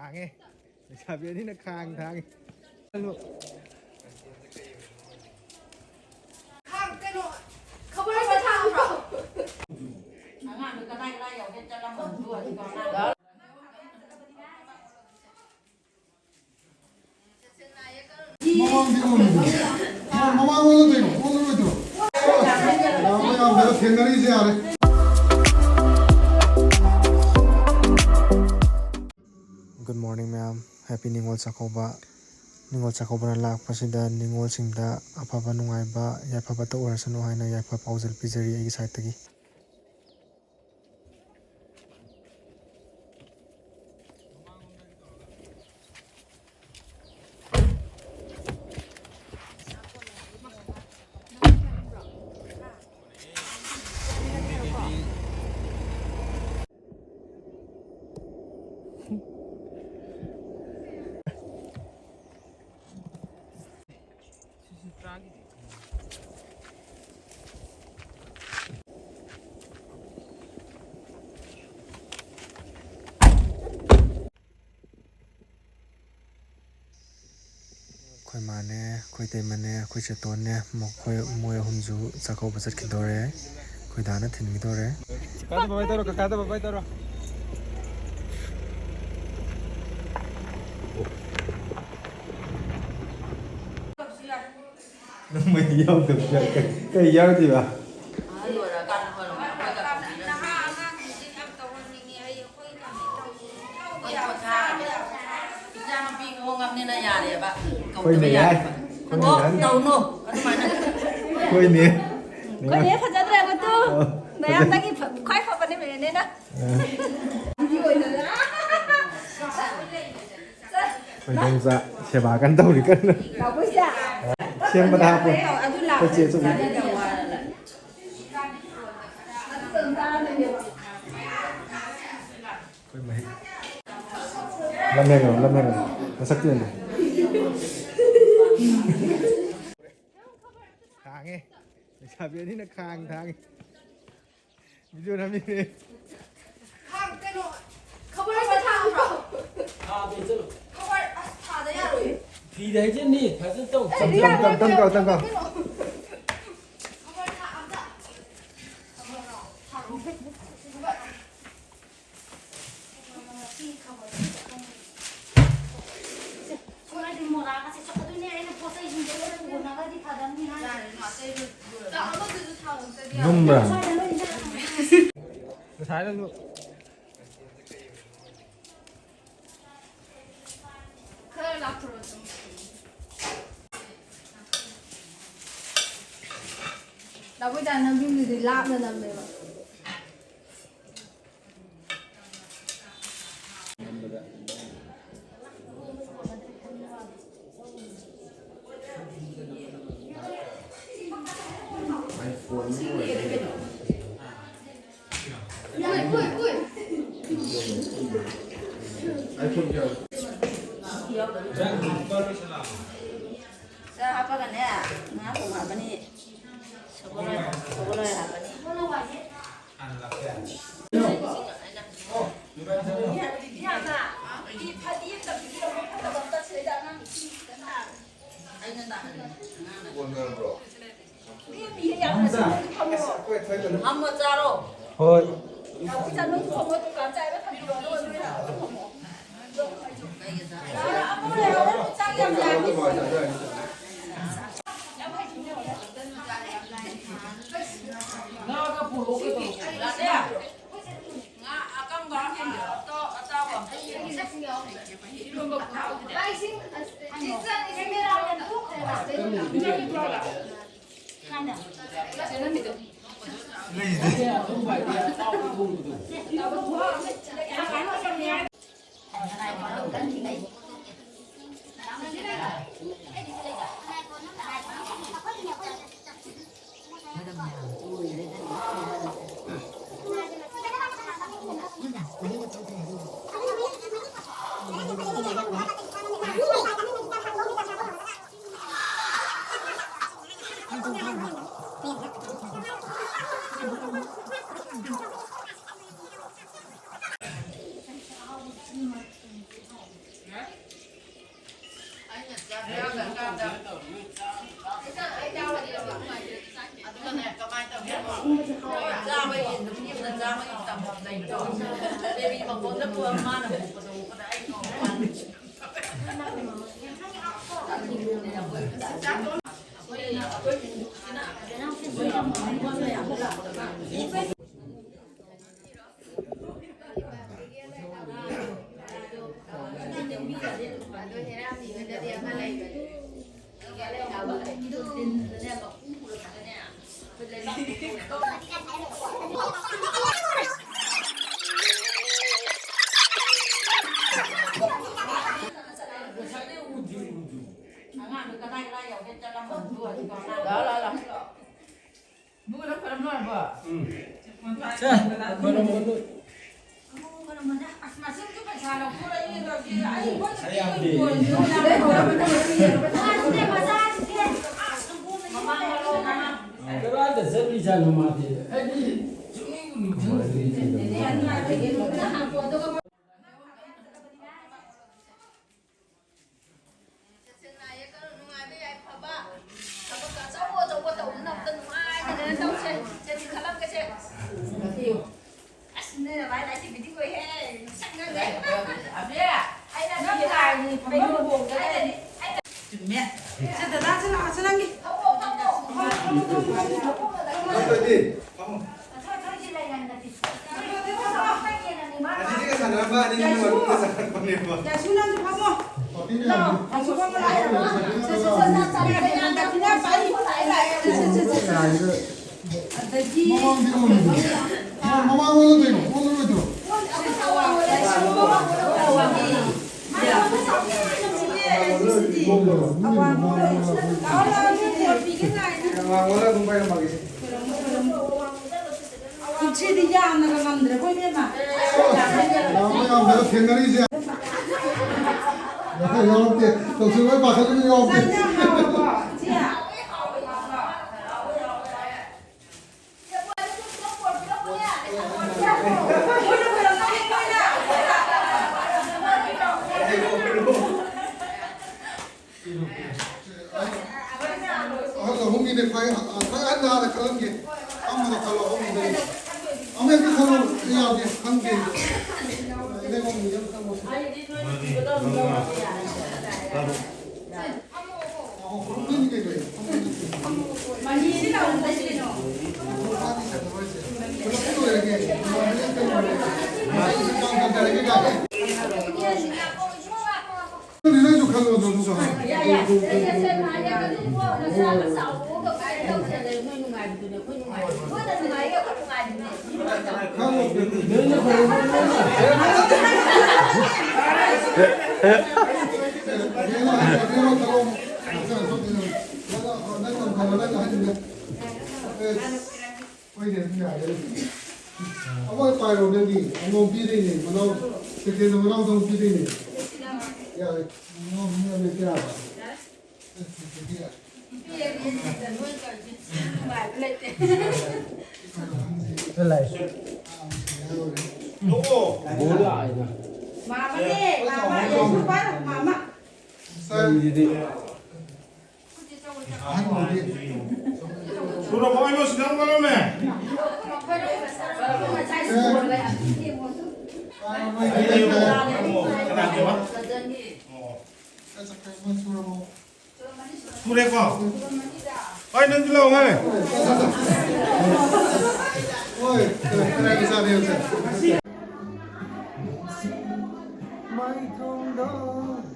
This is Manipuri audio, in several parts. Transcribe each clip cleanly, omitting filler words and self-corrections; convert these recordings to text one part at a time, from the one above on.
างไงชาเบียนี่นะคางทางลูกข้างเต้นเขาไม่ได้ไปทางเรางานมันก็ได้อยากจะละหมันด้วยที่ก่อนหน้าMamma oğlu değil o. Oğlu değil o. Ya ben kendileri izliyor. Good morning ma'am. Happy Ningol Chakauba. Ningol Chakauba na lakpasida Ningol singda afaba nungaiba yaifaba ta orasanu haina yaifa paujal pijari aigi side tagi. Khoi mane, khoi te mane, khoi chetone, khoi moya hunju chakau bazat kidore, khoi dana thin kidore. Kada babai taro, kada babai taro. Nó mới giao được cái giao gì bà? Khôi nè ai? Khôi nè đâu nô? Khôi nè. Khôi nè phải ra đây mà tu. Này em đang khoái phật bên này nên đó. Khôi nè dạ, xe bà cắn đâu thì cắn. Đâu có dạ. Xem bắt hạp rồi. Khôi chế cho mình. Khôi mày. Lâm em rồi. Nó sắc tiền rồi. Khang ấy. Chả biếtนี่นะคางทางวิดีโอทำยังไงข้างเต้นเขาไม่ได้ไปทางเราเขาไปถ่ายได้ยังไง皮带这里还是动。ตั้งก่อนนุ่มอ่ะสุดท้ายแล้วลูกเราไม่ได้น้ำจิ้มดีลาบเลยน้ำเลยจะหาปะกันเนี่ยนะผมหาปะนี่สกุลเลยหาปะนี่한번 짜로. thôi 짜는 정말 좀 간짜이가 담겨 놓으면 아무래도 짱이야. 나가 보고 라떼야. nga akang ba to atawa. 먼저 보면 자, 그러면 그런데 저기잖아 말이야. 아니, 뭐야 이거? Sudah kau ini sedang mana me? Sudah kau? Ay nanti lah orang.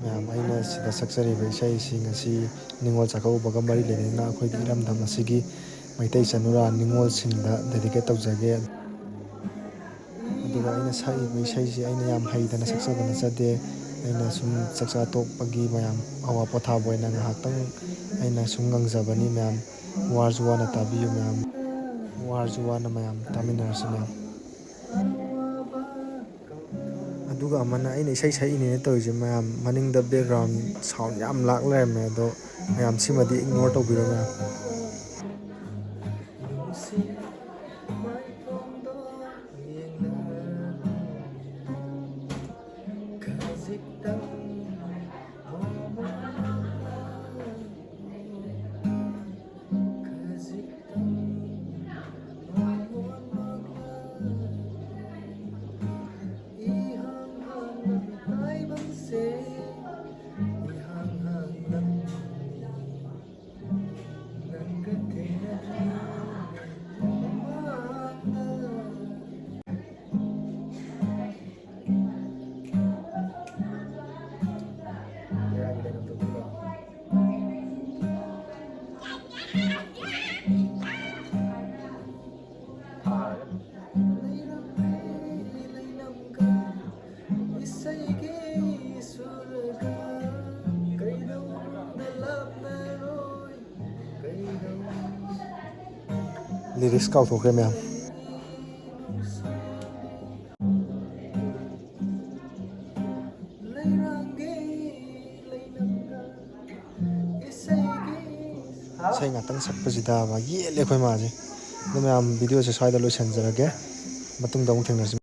ꯃꯌꯥꯝ ꯑꯩꯅ ꯁꯤꯗ ꯁꯛꯆꯔꯤꯕ ꯏꯁꯩꯁꯤꯡ ꯑꯁꯤ ꯅꯤꯡꯉꯣꯜ ꯆꯥꯛꯀꯧꯕꯒ ꯃꯔꯤ ꯂꯩꯅꯅ ꯑꯩꯈꯣꯏꯒꯤ ꯏꯔꯝꯗꯝ ꯑꯁꯤꯒꯤ ꯃꯩꯇꯩ ꯆꯅꯨꯔꯥ ꯅꯤꯡꯉꯣꯜꯁꯤꯡꯗ ꯗꯦꯗꯤꯀꯦꯠ ꯇꯧꯖꯒꯦ꯫ ꯑꯗꯨꯒ ꯑꯩꯅ ꯁꯛꯏꯕ ꯏꯁꯩꯁꯤ ꯑꯩꯅ ꯌꯥꯝ ꯍꯩꯗꯅ ꯁꯛꯆꯕ ꯅꯠꯆꯗꯦ꯫ ꯑꯩꯅ ꯁꯨꯝ ꯆꯥꯛꯆꯥ ꯇꯣꯛꯄꯒꯤ ꯃꯌꯥꯝ ꯑꯋꯥ ꯄꯣꯊꯥꯕ ꯑꯣꯏꯅ ꯉꯥꯏꯍꯥꯛꯇꯪ ꯑꯩꯅ ꯁꯨꯝ ꯉꯪꯖꯕꯅꯤ ꯃꯌꯥꯝ꯫ ꯋꯥꯔꯁꯨ ꯋꯥꯅ ꯇꯥꯕꯤꯌꯨ ꯃꯌꯥꯝ, ꯋꯥꯔꯁꯨ ꯋꯥꯅ ꯃꯌꯥꯝ ꯇꯥꯃꯤꯟꯅꯔꯁꯤ ꯃꯌꯥꯝ꯫ ꯑꯗꯨꯒ ꯑꯃꯅ ꯑꯩꯅ ꯏꯁꯩ ꯁꯛꯏꯅꯦꯅ ꯇꯧꯔꯤꯁꯦ ꯃꯌꯥꯝ ꯃꯅꯤꯡꯗ ꯕꯦꯛꯒ꯭ꯔꯥꯎꯟ ꯁꯥꯎꯟ ꯌꯥꯝ ꯂꯥꯛ ꯂꯩꯔꯝꯃꯦ ꯑꯗꯣ ꯃꯌꯥꯝ ꯁꯤꯃꯗꯤ ꯏꯒꯅꯣꯔ ꯇꯧꯕꯤꯔꯣ ꯃꯌꯥꯝ꯫ ꯂꯤꯔꯤꯛꯁ ꯀꯥꯎꯊꯣꯛꯈ꯭ꯔꯦ ꯃꯌꯥꯝ ꯏꯁꯩ ꯉꯥꯛꯇꯪ ꯁꯛꯄꯁꯤꯗ ꯌꯦꯜꯂꯦ ꯑꯩꯈꯣꯏ ꯃꯥꯁꯦ ꯑꯗꯨ ꯃꯌꯥꯝ ꯚꯤꯗꯤꯑꯣꯁꯦ ꯁ꯭ꯋꯥꯏꯗ ꯂꯣꯏꯁꯤꯟꯖꯔꯒꯦ ꯃꯇꯨꯡꯗ ꯑꯃꯨꯛ ꯊꯦꯡꯅꯔꯁꯤ